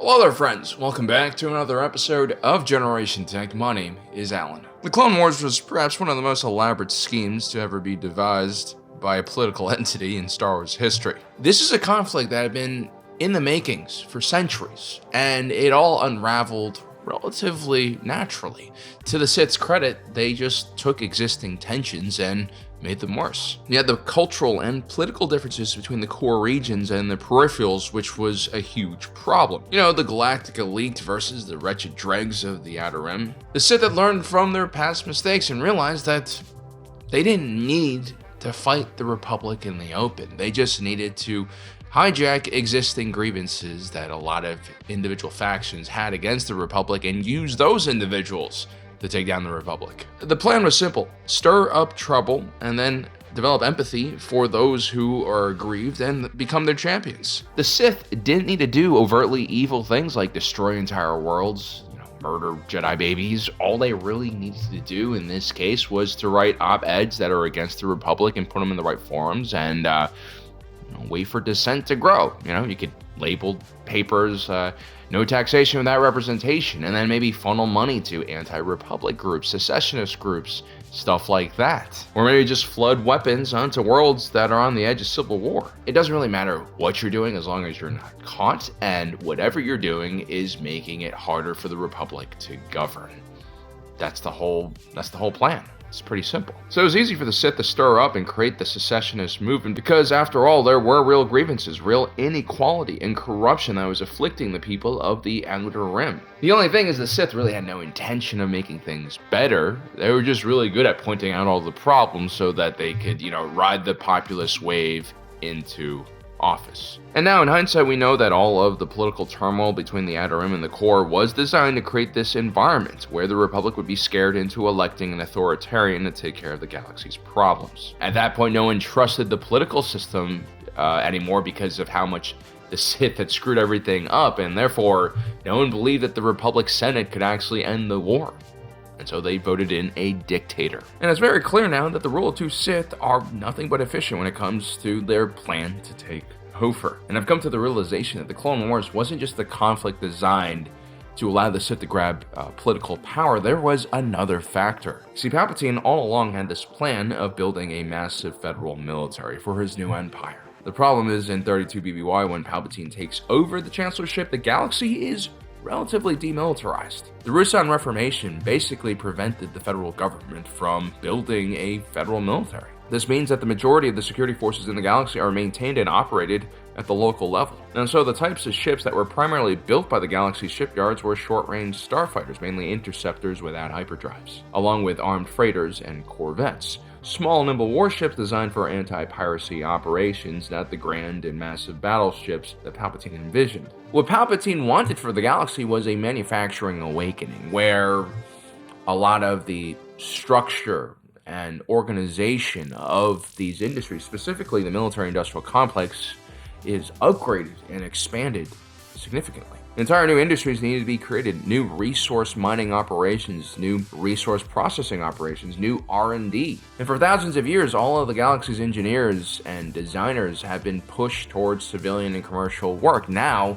Hello there, friends. Welcome back to another episode of Generation Tech. My name is Alan. The Clone Wars was perhaps one of the most elaborate schemes to ever be devised by a political entity in Star Wars history. This is a conflict that had been in the makings for centuries, and it all unraveled relatively naturally. To the Sith's credit, they just took existing tensions and made them worse. You had the cultural and political differences between the core regions and the peripherals, which was a huge problem. You know, the galactic elite versus the wretched dregs of the Outer Rim. The Sith had learned from their past mistakes and realized that they didn't need to fight the Republic in the open. They just needed to hijack existing grievances that a lot of individual factions had against the Republic and use those individuals to take down the Republic. The plan was simple: stir up trouble and then develop empathy for those who are aggrieved and become their champions. The Sith didn't need to do overtly evil things like destroy entire worlds, murder Jedi babies. All they really needed to do in this case was to write op-eds that are against the Republic and put them in the right forums and wait for dissent to grow. You could label papers no taxation without representation, and then maybe funnel money to anti-Republic groups, secessionist groups, stuff like that. Or maybe just flood weapons onto worlds that are on the edge of civil war. It doesn't really matter what you're doing as long as you're not caught, and whatever you're doing is making it harder for the Republic to govern. That's the whole plan. It's pretty simple. So it was easy for the Sith to stir up and create the secessionist movement because, after all, there were real grievances, real inequality and corruption that was afflicting the people of the Outer Rim. The only thing is the Sith really had no intention of making things better. They were just really good at pointing out all the problems so that they could, ride the populist wave into office. And now in hindsight, we know that all of the political turmoil between the Outer Rim and the core was designed to create this environment where the Republic would be scared into electing an authoritarian to take care of the galaxy's problems. At that point, no one trusted the political system anymore because of how much the Sith had screwed everything up, and therefore no one believed that the Republic Senate could actually end the war. And so they voted in a dictator. And it's very clear now that the rule of two Sith are nothing but efficient when it comes to their plan to take over. And I've come to the realization that the Clone Wars wasn't just a conflict designed to allow the Sith to grab political power. There was another factor. See, Palpatine all along had this plan of building a massive federal military for his new empire. The problem is, in 32 BBY, when Palpatine takes over the Chancellorship, the galaxy is relatively demilitarized. The Ruusan Reformation basically prevented the federal government from building a federal military. This means that the majority of the security forces in the galaxy are maintained and operated at the local level. And so the types of ships that were primarily built by the galaxy's shipyards were short-range starfighters, mainly interceptors without hyperdrives, along with armed freighters and corvettes. Small, nimble warships designed for anti-piracy operations, not the grand and massive battleships that Palpatine envisioned. What Palpatine wanted for the galaxy was a manufacturing awakening, where a lot of the structure and organization of these industries, specifically the military-industrial complex, is upgraded and expanded significantly. Entire new industries needed to be created: new resource mining operations, new resource processing operations, new R&D. And for thousands of years, all of the galaxy's engineers and designers have been pushed towards civilian and commercial work. Now,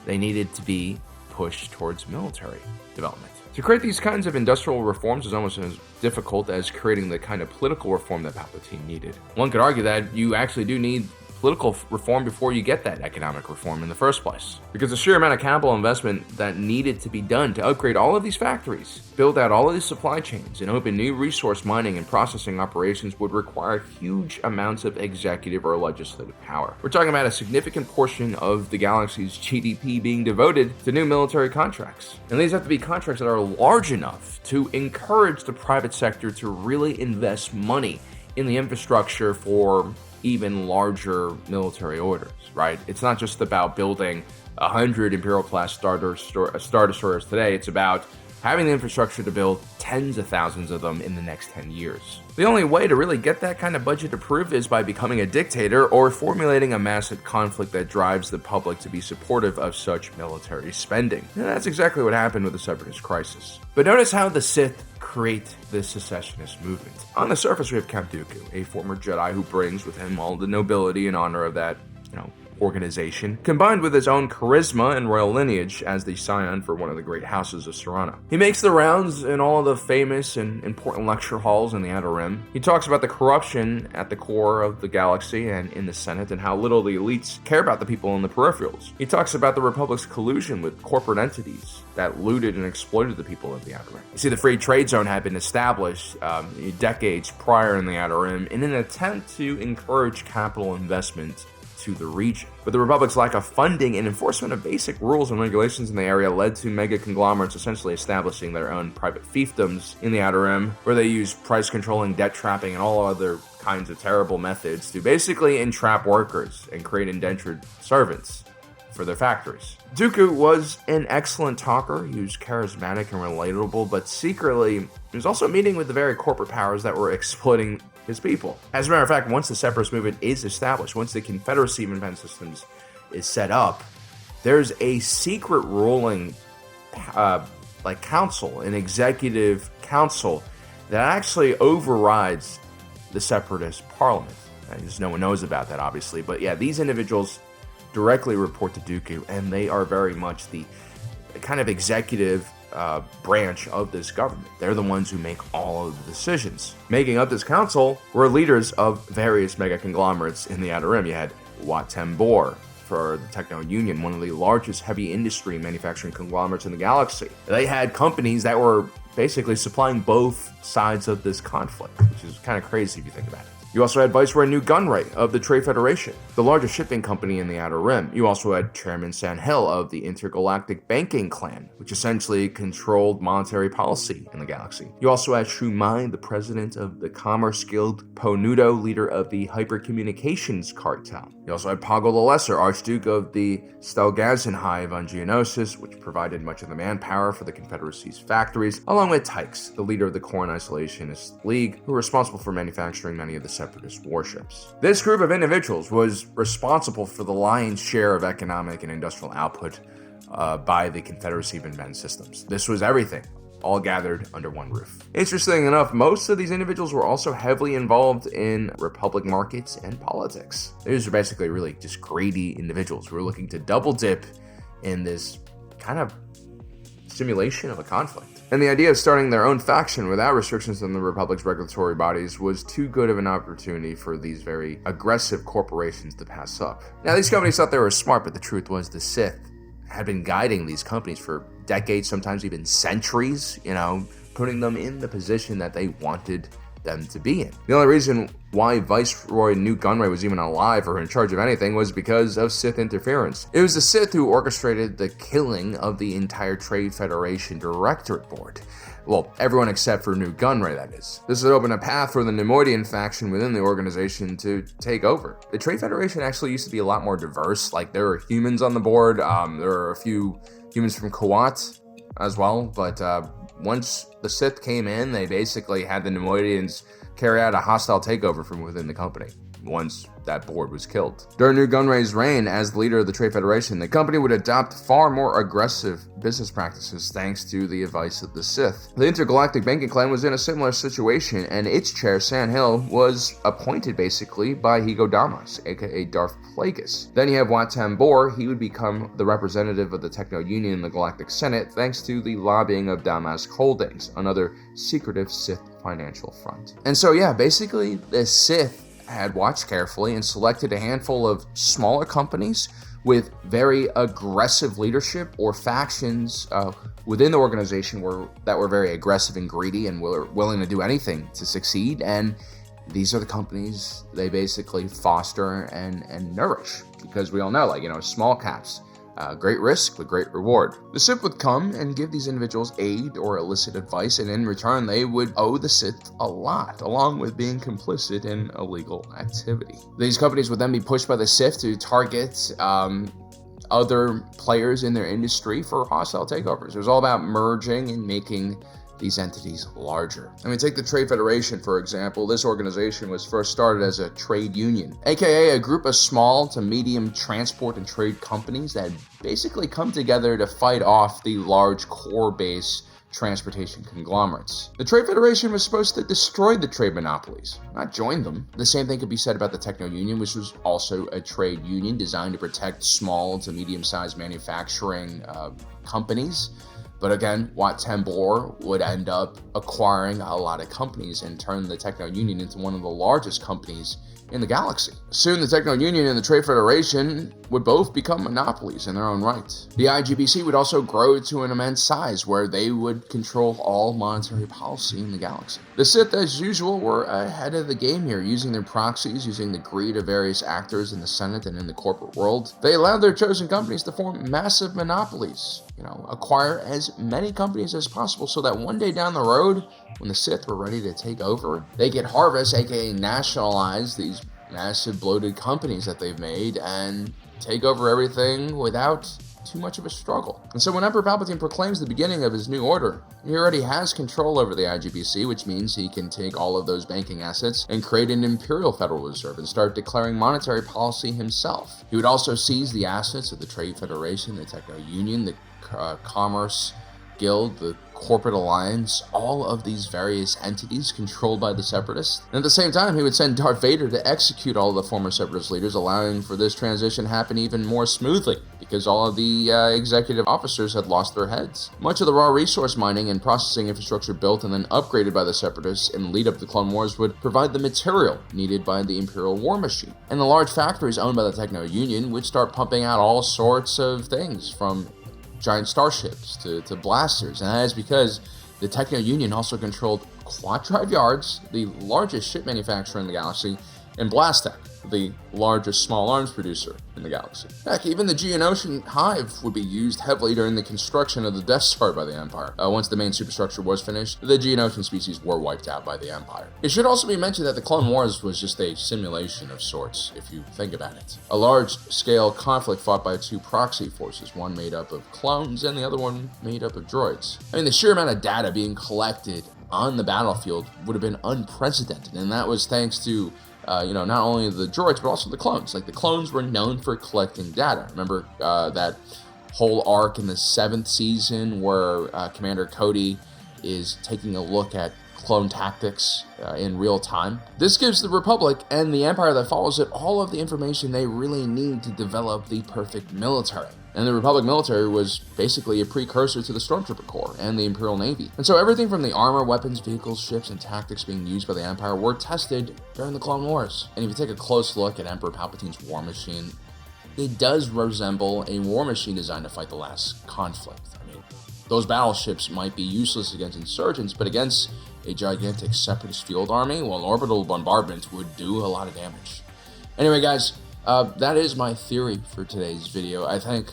they needed to be pushed towards military development. To create these kinds of industrial reforms is almost as difficult as creating the kind of political reform that Palpatine needed. One could argue that you actually do need political reform before you get that economic reform in the first place. Because the sheer amount of capital investment that needed to be done to upgrade all of these factories, build out all of these supply chains, and open new resource mining and processing operations would require huge amounts of executive or legislative power. We're talking about a significant portion of the galaxy's GDP being devoted to new military contracts. And these have to be contracts that are large enough to encourage the private sector to really invest money in the infrastructure for even larger military orders, right? It's not just about building 100 Imperial-class Star Destroyers today. It's about having the infrastructure to build tens of thousands of them in the next 10 years. The only way to really get that kind of budget approved is by becoming a dictator or formulating a massive conflict that drives the public to be supportive of such military spending. And that's exactly what happened with the Separatist crisis. But notice how the Sith create this secessionist movement. On the surface, we have Count Dooku, a former Jedi who brings with him all the nobility and honor of that, organization, combined with his own charisma and royal lineage as the scion for one of the great houses of Serrano. He makes the rounds in all of the famous and important lecture halls in the Outer Rim. He talks about the corruption at the core of the galaxy and in the Senate, and how little the elites care about the people in the peripherals. He talks about the Republic's collusion with corporate entities that looted and exploited the people of the Outer Rim. You see, the free trade zone had been established decades prior in the Outer Rim in an attempt to encourage capital investment to the region. But the Republic's lack of funding and enforcement of basic rules and regulations in the area led to mega conglomerates essentially establishing their own private fiefdoms in the Outer Rim, where they use price controlling, debt trapping, and all other kinds of terrible methods to basically entrap workers and create indentured servants for their factories. Dooku was an excellent talker. He was charismatic and relatable, but secretly, he was also meeting with the very corporate powers that were exploiting his people. As a matter of fact, once the Separatist movement is established, once the Confederacy of Independent Systems is set up, there's a secret ruling council, an executive council that actually overrides the Separatist parliament. Just no one knows about that, obviously, but yeah, these individuals directly report to Dooku, and they are very much the kind of executive branch of this government. They're the ones who make all of the decisions. Making up this council were leaders of various mega conglomerates in the Outer Rim. You had Wat Tambor for the Techno Union, one of the largest heavy industry manufacturing conglomerates in the galaxy. They had companies that were basically supplying both sides of this conflict, which is kind of crazy if you think about it. You also had Viceroy Newt Gunray of the Trade Federation, the largest shipping company in the Outer Rim. You also had Chairman Sandhill of the Intergalactic Banking Clan, which essentially controlled monetary policy in the galaxy. You also had Shumai, the president of the Commerce Guild, Ponudo, leader of the Hypercommunications Cartel. You also had Pago the Lesser, Archduke of the Stelgazen Hive on Geonosis, which provided much of the manpower for the Confederacy's factories, along with Tykes, the leader of the Corn Isolationist League, who were responsible for manufacturing many of the Separatist warships. This group of individuals was responsible for the lion's share of economic and industrial output by the Confederacy of Independent Systems. This was everything, all gathered under one roof. Interesting enough, most of these individuals were also heavily involved in Republic markets and politics. These are basically really just greedy individuals who were looking to double dip in this kind of simulation of a conflict. And the idea of starting their own faction without restrictions on the Republic's regulatory bodies was too good of an opportunity for these very aggressive corporations to pass up. Now, these companies thought they were smart, but the truth was the Sith had been guiding these companies for decades, sometimes even centuries, putting them in the position that they wanted them to be in. The only reason why Viceroy Newt Gunray was even alive or in charge of anything was because of Sith interference. It was the Sith who orchestrated the killing of the entire Trade Federation Directorate Board. Well, everyone except for Newt Gunray, that is. This would open a path for the Neimoidian faction within the organization to take over. The Trade Federation actually used to be a lot more diverse. Like, there were humans on the board, there were a few humans from Kuat as well, but once the Sith came in, they basically had the Neimoidians carry out a hostile takeover from within the company once that board was killed. During Newt Gunray's reign as leader of the Trade Federation, the company would adopt far more aggressive business practices thanks to the advice of the Sith. The Intergalactic Banking Clan was in a similar situation, and its chair, Sandhill, was appointed basically by Higo Damas, aka Darth Plagueis. Then you have Wat Tambor. He would become the representative of the Techno Union in the Galactic Senate thanks to the lobbying of Damask Holdings, another secretive Sith financial front. And so yeah, basically the Sith had watched carefully and selected a handful of smaller companies with very aggressive leadership or factions within the organization that were very aggressive and greedy and were willing to do anything to succeed. And these are the companies they basically foster and nourish, because we all know, small caps, great risk but great reward. The Sith would come and give these individuals aid or illicit advice, and in return they would owe the Sith a lot, along with being complicit in illegal activity. These companies would then be pushed by the Sith to target other players in their industry for hostile takeovers. It was all about merging and making these entities larger. Take the Trade Federation, for example. This organization was first started as a trade union, aka a group of small to medium transport and trade companies that basically come together to fight off the large core base transportation conglomerates. The Trade Federation was supposed to destroy the trade monopolies, not join them. The same thing could be said about the Techno-Union, which was also a trade union designed to protect small to medium-sized manufacturing companies. But again, Wat Tambor would end up acquiring a lot of companies and turn the Techno-Union into one of the largest companies in the galaxy. Soon, the Techno-Union and the Trade Federation would both become monopolies in their own right. The IGBC would also grow to an immense size where they would control all monetary policy in the galaxy. The Sith, as usual, were ahead of the game here, using their proxies, using the greed of various actors in the Senate and in the corporate world. They allowed their chosen companies to form massive monopolies, acquire as many companies as possible so that one day down the road, when the Sith were ready to take over, they could harvest, aka nationalize, these massive bloated companies that they've made and take over everything without too much of a struggle. And so when Emperor Palpatine proclaims the beginning of his new order, he already has control over the IGBC, which means he can take all of those banking assets and create an Imperial Federal Reserve and start declaring monetary policy himself. He would also seize the assets of the Trade Federation, the Techno-Union, the Commerce Guild, the Corporate Alliance, all of these various entities controlled by the Separatists. And at the same time, he would send Darth Vader to execute all of the former Separatist leaders, allowing for this transition to happen even more smoothly, because all of the executive officers had lost their heads. Much of the raw resource mining and processing infrastructure built and then upgraded by the Separatists in the lead up to the Clone Wars would provide the material needed by the Imperial War Machine. And the large factories owned by the Techno-Union would start pumping out all sorts of things, from giant starships to blasters, and that is because the Techno-Union also controlled Quad Drive Yards, the largest ship manufacturer in the galaxy, and Blastech, the largest small arms producer in the galaxy. Heck, even the Geonosian Hive would be used heavily during the construction of the Death Star by the Empire. Once the main superstructure was finished, the Geonosian species were wiped out by the Empire. It should also be mentioned that the Clone Wars was just a simulation of sorts, if you think about it. A large-scale conflict fought by two proxy forces, one made up of clones and the other one made up of droids. I mean, the sheer amount of data being collected on the battlefield would have been unprecedented, and that was thanks to not only the droids, but also the clones. Like, the clones were known for collecting data. Remember that whole arc in the 7th season where Commander Cody is taking a look at clone tactics in real time? This gives the Republic and the Empire that follows it all of the information they really need to develop the perfect military. And the Republic military was basically a precursor to the Stormtrooper Corps and the Imperial Navy. And so everything from the armor, weapons, vehicles, ships, and tactics being used by the Empire were tested during the Clone Wars. And if you take a close look at Emperor Palpatine's war machine, it does resemble a war machine designed to fight the last conflict. I mean, those battleships might be useless against insurgents, but against a gigantic Separatist field army, well, an orbital bombardment would do a lot of damage. Anyway, guys, that is my theory for today's video. I think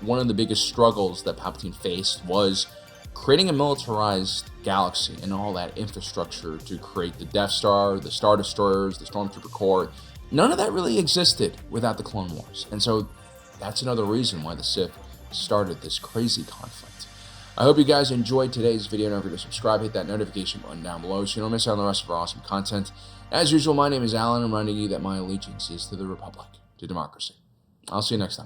one of the biggest struggles that Palpatine faced was creating a militarized galaxy and all that infrastructure to create the Death Star, the Star Destroyers, the Stormtrooper Corps. None of that really existed without the Clone Wars. And so that's another reason why the Sith started this crazy conflict. I hope you guys enjoyed today's video. Don't forget to subscribe, hit that notification button down below so you don't miss out on the rest of our awesome content. As usual, my name is Alan, reminding you that my allegiance is to the Republic, to democracy. I'll see you next time.